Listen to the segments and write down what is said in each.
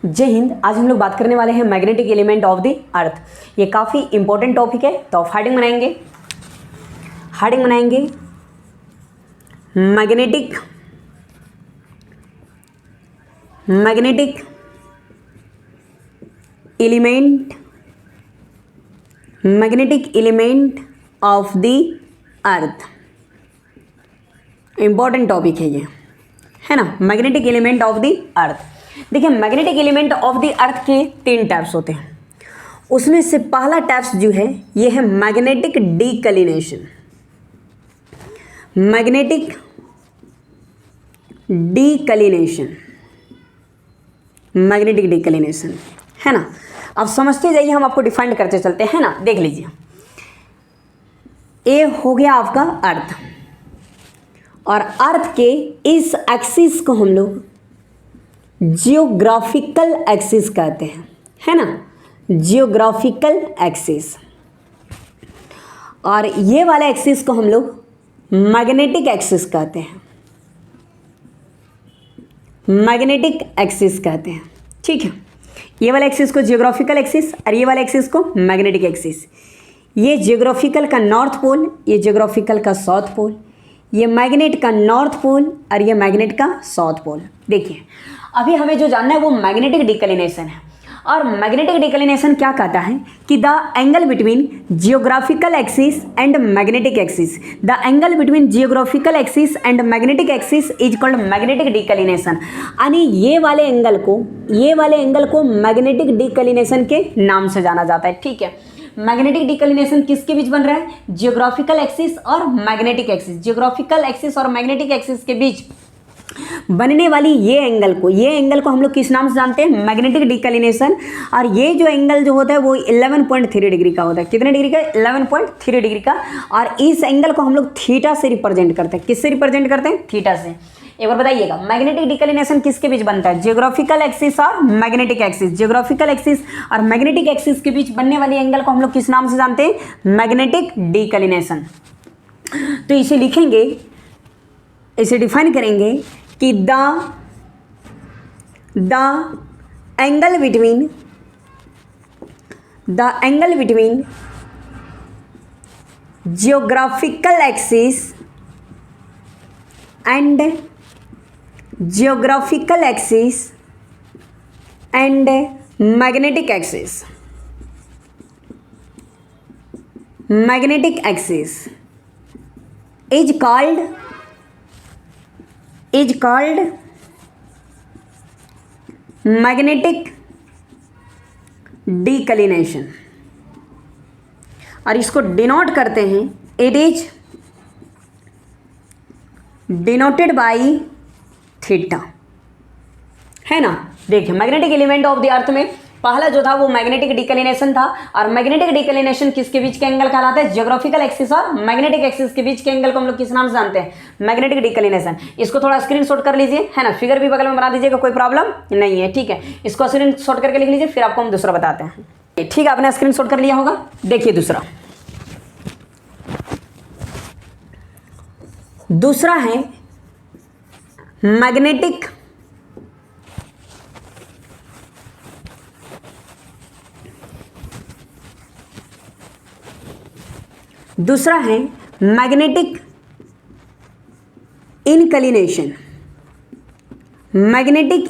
जय हिंद। आज हम लोग बात करने वाले हैं magnetic element of the earth. ये काफ़ी इंपॉर्टेंट टॉपिक है, तो आप हेडिंग बनाएंगे magnetic element of the earth. Important topic है ना, magnetic element of the earth. देखिए, magnetic element of the earth के 3 टाइप्स होते हैं। उसमें से पहला टाइप्स जो है ये है मैग्नेटिक डीकलिनेशन। मैग्नेटिक डीकलिनेशन है ना। अब समझते जाइए, हम आपको डिफाइन करते चलते हैं ना। देख लीजिए, ए हो गया आपका अर्थ, और अर्थ के इस एक्सिस को हम लोग जियोग्राफिकल एक्सिस कहते हैं, है ना, जियोग्राफिकल एक्सिस। और ये वाले एक्सिस को हम लोग मैग्नेटिक एक्सिस कहते हैं, ठीक है। ये वाले एक्सिस को जियोग्राफिकल एक्सिस और ये वाले एक्सिस को मैग्नेटिक एक्सिस। ये जियोग्राफिकल का नॉर्थ पोल, ये जियोग्राफिकल का साउथ पोल, ये मैग्नेट का नॉर्थ पोल और ये मैग्नेट का साउथ पोल। देखिए, अभी हमें जो जानना है वो मैग्नेटिक डीकलिनेशन है। और मैग्नेटिक डीकलिनेशन क्या कहता है कि the angle between geographical axis and magnetic axis, the angle between geographical axis and magnetic axis is called magnetic declination. यानी ये वाले एंगल को मैग्नेटिक डीकलिनेशन के नाम से जाना जाता है, ठीक है। मैग्नेटिक डीकलिनेशन किसके बीच बन रहा है? जियोग्राफिकल एक्सिस और मैग्नेटिक एक्सिस। जियोग्राफिकल एक्सिस और मैग्नेटिक एक्सिस के बीच बनने वाली ये एंगल को हम लोग किस नाम से जानते हैं? Magnetic declination. और ये जो एंगल जो होता है वो 11.3 डिग्री का होता है। कितने डिग्री का? 11.3 डिग्री का। और इस एंगल को हम लोग थीटा से रिप्रेजेंट करते हैं। किससे रिप्रेजेंट करते हैं? थीटा से। एक बार बताइएगा, मैग्नेटिक डीकलिनेशन किसके बीच बनता है? जियोग्राफिकल एक्सिस और मैग्नेटिक एक्सिस। जियोग्राफिकल एक्सिस और मैग्नेटिक एक्सिस के बीच बनने वाली एंगल को हम लोग किस नाम से जानते हैं? Magnetic declination. तो इसे लिखेंगे, इसे डिफाइन करेंगे कि the angle between geographical axis and magnetic axis is called magnetic declination. और इसको डिनोट करते हैं, it is denoted by theta, है ना। देखिए, magnetic element of the earth में पहला जो था वो मैग्नेटिक डीकलिनेशन था। और मैग्नेटिक डीकलिनेशन किसके बीच के एंगल कहलाता है? जियोग्राफिकल एक्सिस और मैग्नेटिक एक्सिस के बीच के एंगल को हम लोग किस नाम से जानते हैं? मैग्नेटिक डीकलिनेशन। इसको थोड़ा स्क्रीनशॉट कर लीजिए, है ना। फिगर भी बगल में बना दीजिएगा, कोई प्रॉब्लम नहीं है, ठीक है। इसको स्क्रीनशॉट करके लिख लीजिए, फिर आपको हम दूसरा बताते हैं, ठीक है। आपने स्क्रीनशॉट कर लिया होगा। देखिए, दूसरा है मैग्नेटिक इनक्लिनेशन। मैग्नेटिक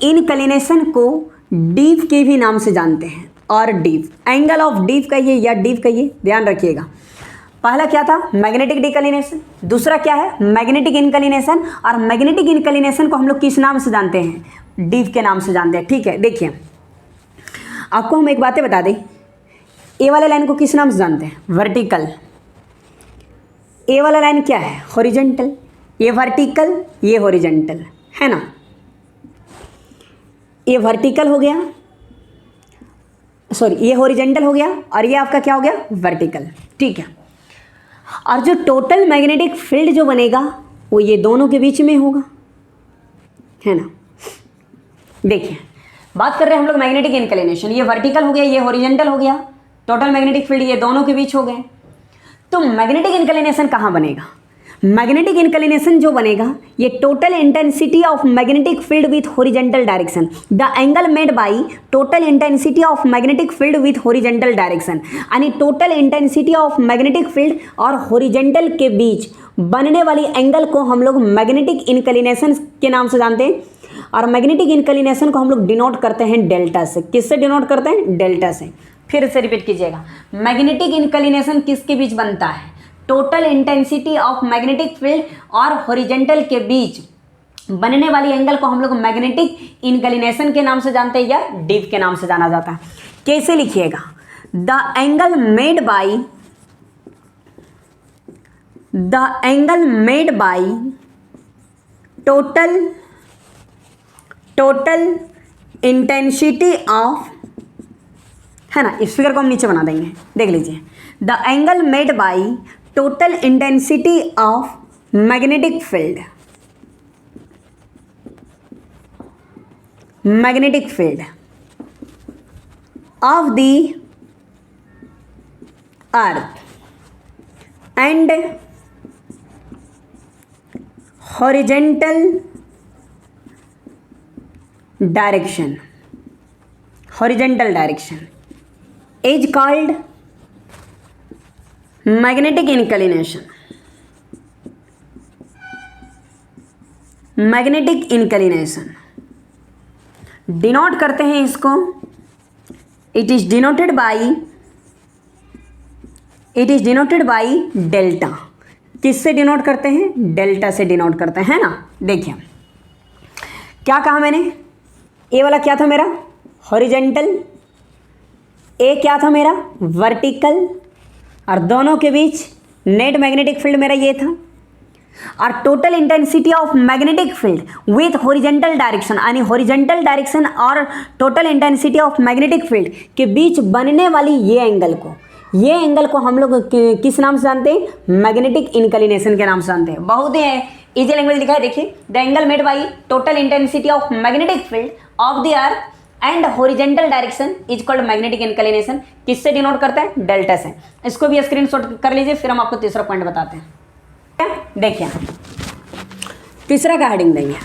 इनक्लिनेशन को डीव के भी नाम से जानते हैं। और डीव, एंगल ऑफ डीव कहिए या डीव कहिए, ध्यान रखिएगा। पहला क्या था? मैग्नेटिक डीकलिनेशन। दूसरा क्या है? Magnetic inclination. और मैग्नेटिक इनक्लिनेशन को हम लोग किस नाम से जानते हैं? डीव के नाम से जानते हैं, ठीक है। देखिए, आपको हम एक बातें बता दें, ए वाला लाइन को किस नाम से जानते हैं? वर्टिकल। ए वाला लाइन क्या है? हॉरिजॉन्टल। ये वर्टिकल, ये हॉरिजॉन्टल, है ना। ये वर्टिकल हो गया, सॉरी, ये हॉरिजॉन्टल हो गया, और ये आपका क्या हो गया? वर्टिकल, ठीक है। और जो टोटल मैग्नेटिक फील्ड जो बनेगा वो ये दोनों के बीच में होगा, है ना। देखिए, बात कर रहे हैं हम लोग मैग्नेटिक इनक्लिनेशन। ये वर्टिकल हो गया, ये हॉरिजॉन्टल हो गया, टोटल मैग्नेटिक फील्ड ये दोनों के बीच हो गए। तो मैग्नेटिक इनक्लिनेशन कहाँ बनेगा? मैग्नेटिक इंक्लिनेशन जो बनेगा ये total intensity of magnetic field with horizontal direction, the angle made by total intensity of magnetic field with horizontal direction, यानी total intensity of magnetic field और हॉरिजॉन्टल के बीच बनने वाली एंगल को हम लोग मैग्नेटिक इंक्लिनेशन के नाम से जानते हैं। और मैग्नेटिक इंक्लिनेशन को हम लोग डिनोट करते हैं डेल्टा से। किससे डिनोट करते हैं? डेल्टा से। फिर से रिपीट कीजिएगा, मैग्नेटिक इंक्लिनेशन किसके बीच बनता है? Total intensity of magnetic field और हॉरिजॉन्टल के बीच बनने वाली एंगल को हम लोग मैग्नेटिक इंक्लिनेशन के नाम से जानते हैं या डीप के नाम से जाना जाता है। कैसे लिखिएगा? The angle made by total intensity of, है ना, इस फिगर को हम नीचे बना देंगे, देख लीजिए। The angle made by total intensity of magnetic field of the earth and horizontal direction is called magnetic inclination denote करते हैं इसको, it is denoted by delta. किससे डिनोट करते हैं? डेल्टा से डिनोट करते हैं ना। देखिए क्या कहा मैंने, ए वाला क्या था मेरा? हॉरिजॉन्टल, ए क्या था मेरा? वर्टिकल, और दोनों के बीच नेट मैग्नेटिक फील्ड मेरा ये था। और total intensity of magnetic field with horizontal direction, यानी हॉरिजॉन्टल डायरेक्शन और total intensity of magnetic field के बीच बनने वाली ये एंगल को हम लोग किस नाम से जानते हैं? मैग्नेटिक इंक्लिनेशन के नाम से जानते हैं। बहुत ही इजी लैंग्वेज लिखा है, देखिए। The angle made by total intensity of magnetic field of the earth and horizontal direction is called magnetic inclination. किससे डिनोट करता है? डेल्टा से। इसको भी स्क्रीनशॉट कर लीजिए, फिर हम आपको तीसरा पॉइंट बताते हैं। देखिए तीसरा का हेडिंग देंगे,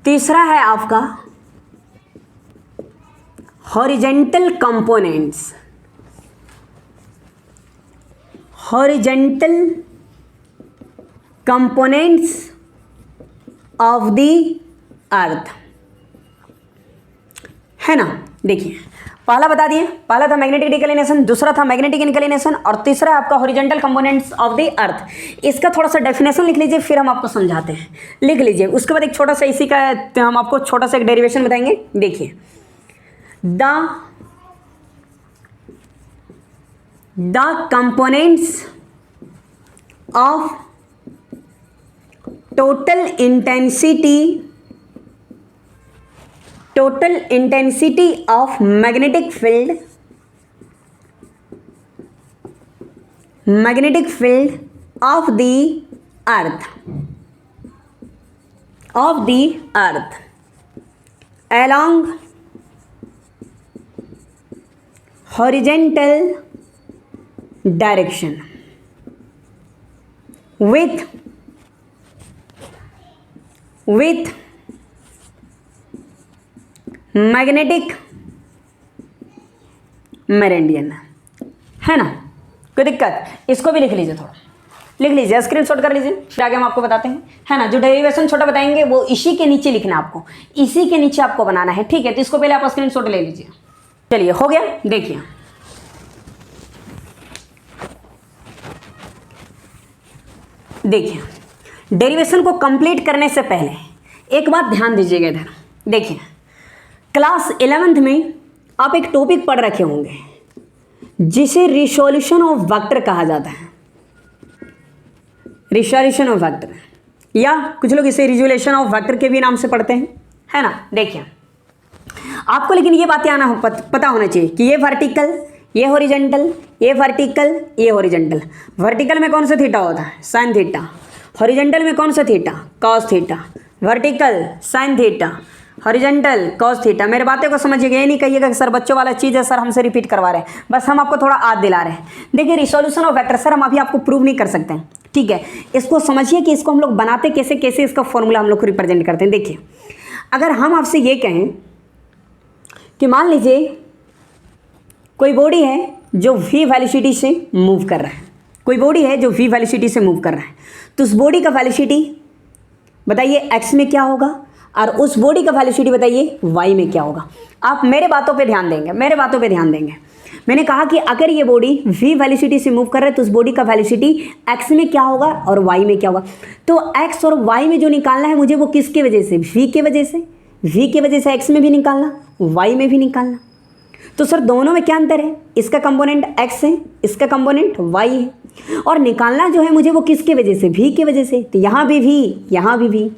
तीसरा है आपका हॉरिजॉन्टल कंपोनेंट्स ऑफ द अर्थ, है ना। देखिए पहला बता दिए, पहला था मैग्नेटिक इंक्लिनेशन, दूसरा था मैग्नेटिक इंक्लिनेशन, और तीसरा आपका हॉरिजॉन्टल कंपोनेंट्स ऑफ द अर्थ। इसका थोड़ा सा डेफिनेशन लिख लीजिए, फिर हम आपको समझाते हैं। लिख लीजिए, उसके बाद एक छोटा सा इसी का हम आपको छोटा सा एक डेरिवेशन बताएंगे। देखिए the components of total intensity of magnetic field of the earth along horizontal direction with magnetic meridian, है ना। कोई दिक्कत? इसको भी लिख लीजिए, थोड़ा लिख लीजिए, स्क्रीनशॉट कर लीजिए, फिर आगे हम आपको बताते हैं, है ना। जो डेरिवेशन छोटा बताएंगे वो इसी के नीचे लिखना है आपको, इसी के नीचे आपको बनाना है, ठीक है। तो इसको पहले आप स्क्रीनशॉट ले लीजिए। चलिए हो गया। देखिए डेरिवेशन को कंप्लीट करने से पहले एक बात ध्यान दीजिएगा इधर। देखिए क्लास 11th में आप एक टॉपिक पढ़ रखे होंगे जिसे रिसोल्यूशन ऑफ वेक्टर कहा जाता है। रिसोल्यूशन ऑफ वेक्टर, या कुछ लोग इसे रिजोल्यूशन ऑफ वेक्टर के भी नाम से पढ़ते हैं, है ना। देखिए आपको लेकिन ये बातें आना पता होना चाहिए कि ये वर्टिकल, ये हॉरिजॉन्टल, ये वर्टिकल, ये हॉरिजॉन्टल। वर्टिकल में कौन सा थीटा होता है? Sine theta. हॉरिजॉन्टल में कौन सा theta? Cos theta. Vertical sine theta, horizontal cos theta. मेरे बातें को समझिएगा, ये नहीं कहिएगा कि सर बच्चों वाला चीज़ है सर हमसे रिपीट करवा रहे हैं, बस हम आपको थोड़ा याद दिला रहे हैं। देखिए रिसोल्यूशन ऑफ वेक्टर सर हम अभी आपको प्रूव नहीं कर सकते हैं, ठीक है। इसको समझिए कि इसको हम लोग बनाते कैसे कैसे, इसका फॉर्मूला हम लोग को रिप्रेजेंट करते हैं। देखिए अगर हम आपसे ये कहें कि मान लीजिए कोई बॉडी है जो v वेलोसिटी से मूव कर रहा है, कोई बॉडी है जो v वेलोसिटी से मूव कर रहा है, तो उस बॉडी का वेलोसिटी बताइए x में क्या होगा और उस बॉडी का वेलोसिटी बताइए y में क्या होगा। आप मेरे बातों पे ध्यान देंगे, मेरे बातों पे ध्यान देंगे। मैंने कहा कि अगर ये बॉडी v वेलोसिटी से मूव कर रहा है तो उस बॉडी का वेलोसिटी x में क्या होगा और y में क्या होगा। तो x और y में जो निकालना है मुझे वो किसके वजह से, v के वजह से, v के वजह से x में भी निकालना, y में भी निकालना। तो सर दोनों में क्या अंतर है, इसका कंपोनेंट x है, इसका कंपोनेंट y है, और निकालना जो है मुझे वो किसके वजह से, v के वजह से। तो यहाँ भी v, यहाँ भी v।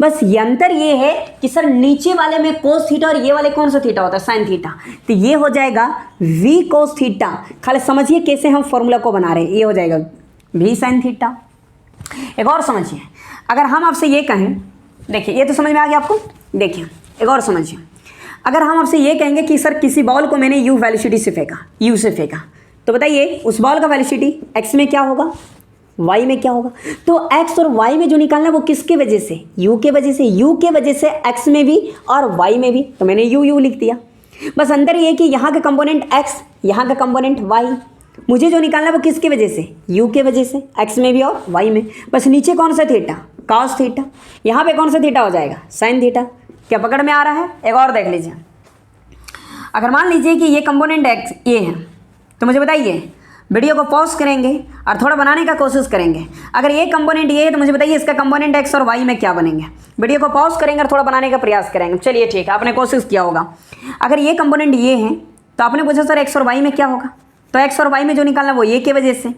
बस ये अंतर ये है कि सर नीचे वाले में कोस थीटा और ये वाले कौन सा थीटा होता है, साइन थीटा। तो ये हो जाएगा v कोस थीटा। खाली समझिए कैसे हम फॉर्मूला को बना रहे हैं, ये हो जाएगा v साइन थीटा। एक और समझिए, अगर हम आपसे ये कहें, देखिए ये तो समझ में आ गया आपको। देखिए एक और समझिए, अगर हम आपसे ये कहेंगे कि सर किसी बॉल को मैंने u वेलोसिटी से फेंका, u से फेंका, तो बताइए उस बॉल का वेलोसिटी x में क्या होगा, y में क्या होगा। तो x और y में जो निकालना है वो किसके वजह से, u के वजह से, u के वजह से x में भी और y में भी। तो मैंने u लिख दिया। बस अंदर ये कि यहाँ का कंपोनेंट x, यहाँ का कंपोनेंट y, मुझे जो निकालना है वो किसके वजह से, u के वजह से, x में भी और y में। बस नीचे कौन सा थीटा, cos थीटा, यहाँ पे कौन सा थीटा हो जाएगा, sin थीटा। क्या पकड़ में आ रहा है। एक और देख लीजिए, अगर मान लीजिए कि ये कंपोनेंट x ये है, तो मुझे बताइए, वीडियो को पॉज करेंगे और थोड़ा बनाने का कोशिश करेंगे। अगर ये कंपोनेंट ये है तो मुझे बताइए इसका कंपोनेंट x और y में क्या बनेंगे। वीडियो को पॉज करेंगे और थोड़ा बनाने का प्रयास करेंगे। चलिए ठीक है, आपने कोशिश किया होगा। अगर ये कंपोनेंट ये है तो आपने पूछा सर x और y में क्या होगा, तो x और y में जो निकालना वो ये के वजह से।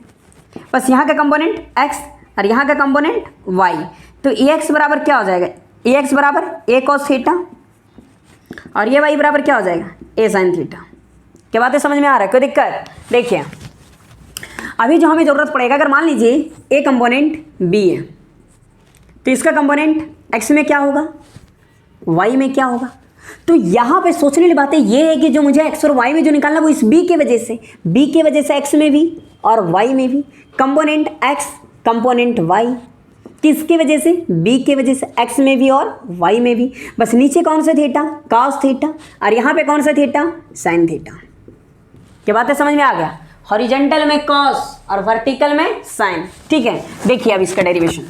बस यहाँ का कंपोनेंट x और यहाँ का कंपोनेंट y, तो ax बराबर क्या हो जाएगा, ax बराबर a cos थीटा और ये y बराबर क्या हो जाएगा, a sin थीटा। क्या बातें समझ में आ रहा है, कोई दिक्कत। देखिए अभी जो हमें ज़रूरत पड़ेगा, अगर मान लीजिए a कंपोनेंट b है तो इसका कंपोनेंट x में क्या होगा, y में क्या होगा। तो यहाँ पे सोचने वाली बातें ये है कि जो मुझे x और y में जो निकालना वो इस b के वजह से, b के वजह से x में भी और y में भी। कंपोनेंट x कंपोनेंट y, किसके वजह से, b के वजह से, x में भी और y में भी। बस नीचे कौन सा थीटा, cos थीटा, और यहाँ पे कौन सा थीटा, sin थीटा। क्या बातें समझ में आ गया। हॉरिजॉन्टल में cos और वर्टिकल में sin। ठीक है, देखिए अब इसका डेरिवेशन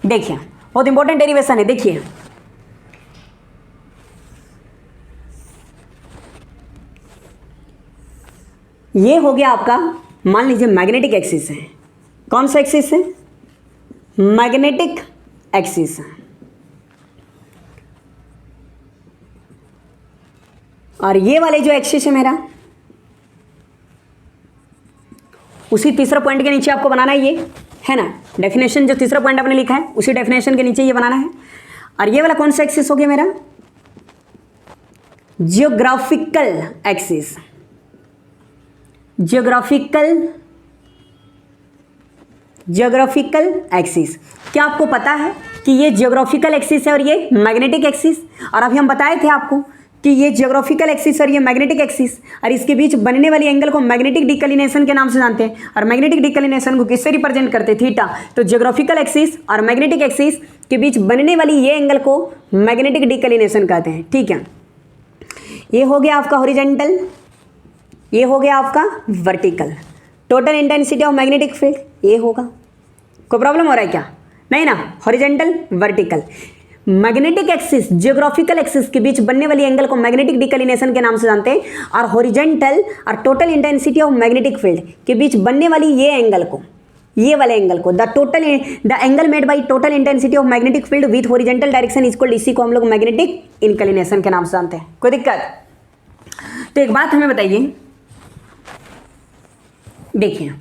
देखिए, बहुत इंपॉर्टेंट डेरिवेशन है। देखिए ये हो गया आपका, मान लीजिए मैग्नेटिक एक्सिस है। कौन सा एक्सिस है, मैग्नेटिक एक्सिस है। और ये वाले जो एक्सिस है मेरा, उसी तीसरा पॉइंट के नीचे आपको बनाना है, ये है ना डेफिनेशन, जो तीसरा पॉइंट आपने लिखा है उसी डेफिनेशन के नीचे ये बनाना है। और ये वाला कौन सा एक्सिस हो गया मेरा, जियोग्राफिकल एक्सिस। Geographical axis. क्या आपको पता है कि ये जियोग्राफिकल एक्सिस है और ये मैग्नेटिक एक्सिस। और अभी हम बताए थे आपको कि ये जियोग्राफिकल एक्सिस और ये मैग्नेटिक एक्सिस, और इसके बीच बनने वाली एंगल को मैग्नेटिक डिक्लिनेशन के नाम से जानते हैं। और मैग्नेटिक डिक्लिनेशन को किससे रिप्रेजेंट करते हैं, थीटा। तो जियोग्राफिकल एक्सिस और मैग्नेटिक एक्सिस के बीच बनने वाली ये एंगल को मैग्नेटिक डिक्लिनेशन कहते हैं। ठीक है, ये हो गया आपका हॉरिजॉन्टल, ये हो गया आपका vertical. Total intensity of magnetic field ये होगा। कोई प्रॉब्लम हो रहा है क्या, नहीं ना। Horizontal vertical, magnetic axis geographical axis के बीच बनने वाली एंगल को मैग्नेटिक डिक्लिनेशन के नाम से जानते हैं। और हॉरिजॉन्टल और total intensity of magnetic field के बीच बनने वाली ये एंगल को, ये वाले एंगल को, the angle made by total intensity of magnetic field with horizontal direction is called, इसी को हम लोग मैग्नेटिक इंक्लिनेशन के नाम से जानते हैं। कोई दिक्कत। तो एक बात हमें बताइए, देखिए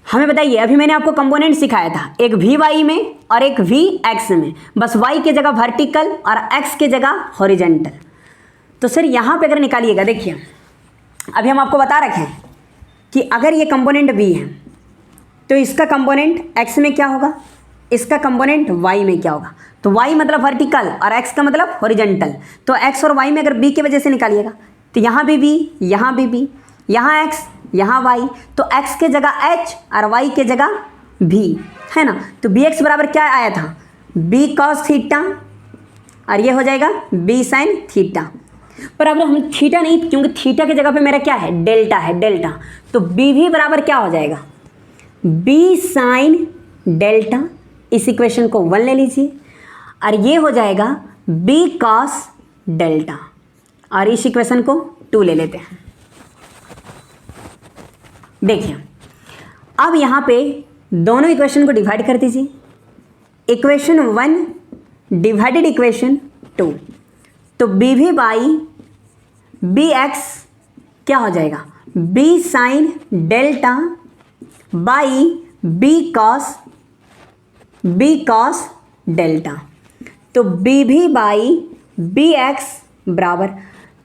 हमें बताइए, अभी मैंने आपको कंपोनेंट सिखाया था, एक वी वाई में और एक वी एक्स में। बस वाई की जगह वर्टिकल और एक्स की जगह हॉरिजॉन्टल। तो सर यहाँ पे अगर निकालिएगा, देखिए अभी हम आपको बता रखे हैं कि अगर ये कंपोनेंट बी है तो इसका कंपोनेंट एक्स में क्या होगा, इसका कंपोनेंट y में क्या होगा, तो y मतलब वर्टिकल और x का मतलब हॉरिजेंटल। तो x और y में अगर b की वजह से निकालिएगा तो यहाँ भी b, यहाँ भी b, यहाँ x, यहाँ y, तो x के जगह h और y के जगह v, है ना। तो bx बराबर क्या आया था, b cos थीटा, और ये हो जाएगा b sin थीटा। पर अब हम थीटा नहीं, क्योंकि थीटा की जगह पे मेरा क्या है, डेल्टा है, डेल्टा। तो b भी बराबर क्या हो जाएगा, b sin डेल्टा। इस इक्वेशन को 1 ले लीजिए, और ये हो जाएगा b cos डेल्टा, और इस इक्वेशन को 2 ले लेते हैं। देखिए अब यहाँ पे दोनों इक्वेशन को डिवाइड कर दीजिए, इक्वेशन 1 डिवाइडेड इक्वेशन 2, तो b भी बाई बी एक्स क्या हो जाएगा, b sine delta by b cos delta. तो b भी बाई बी एक्स बराबर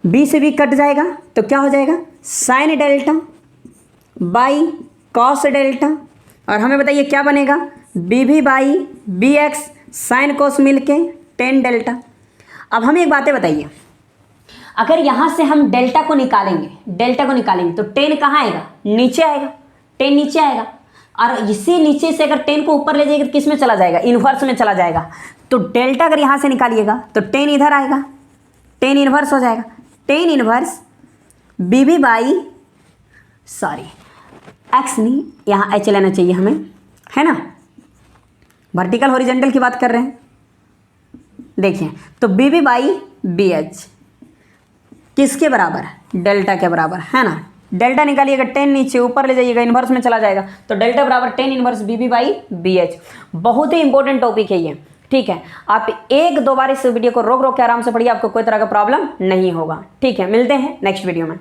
b से b कट जाएगा तो क्या हो जाएगा, sine delta by cos delta, और हमें बताइए क्या बनेगा, b भी by b x sine cos मिलके टेन डेल्टा। अब हमें एक बातें बताइए, अगर यहाँ से हम डेल्टा को निकालेंगे तो टेन कहाँ आएगा, नीचे आएगा, टेन नीचे आएगा, और इसी नीचे से अगर टेन को ऊपर ले जाएगा तो किस में चला जाएगा, इन्वर्स में चला जाएगा। तो डेल्टा अगर यहाँ से निकालिएगा तो टेन इधर आएगा, टेन इन्वर्स हो जाएगा, tan inverse b b by x नहीं, यहाँ एच लेना चाहिए हमें, है ना, वर्टिकल हॉरिजॉन्टल की बात कर रहे हैं। देखिए तो b b by b h किसके बराबर, डेल्टा के बराबर, है ना। डेल्टा निकालिएगा, टेन नीचे, ऊपर ले जाइएगा, इन्वर्स में चला जाएगा, तो डेल्टा बराबर tan inverse b b by b h. बहुत ही इंपॉर्टेंट टॉपिक है ये, ठीक है। आप 1-2 बार इस वीडियो को रोक के आराम से पढ़िए, आपको कोई तरह का प्रॉब्लम नहीं होगा, ठीक है। मिलते हैं नेक्स्ट वीडियो में।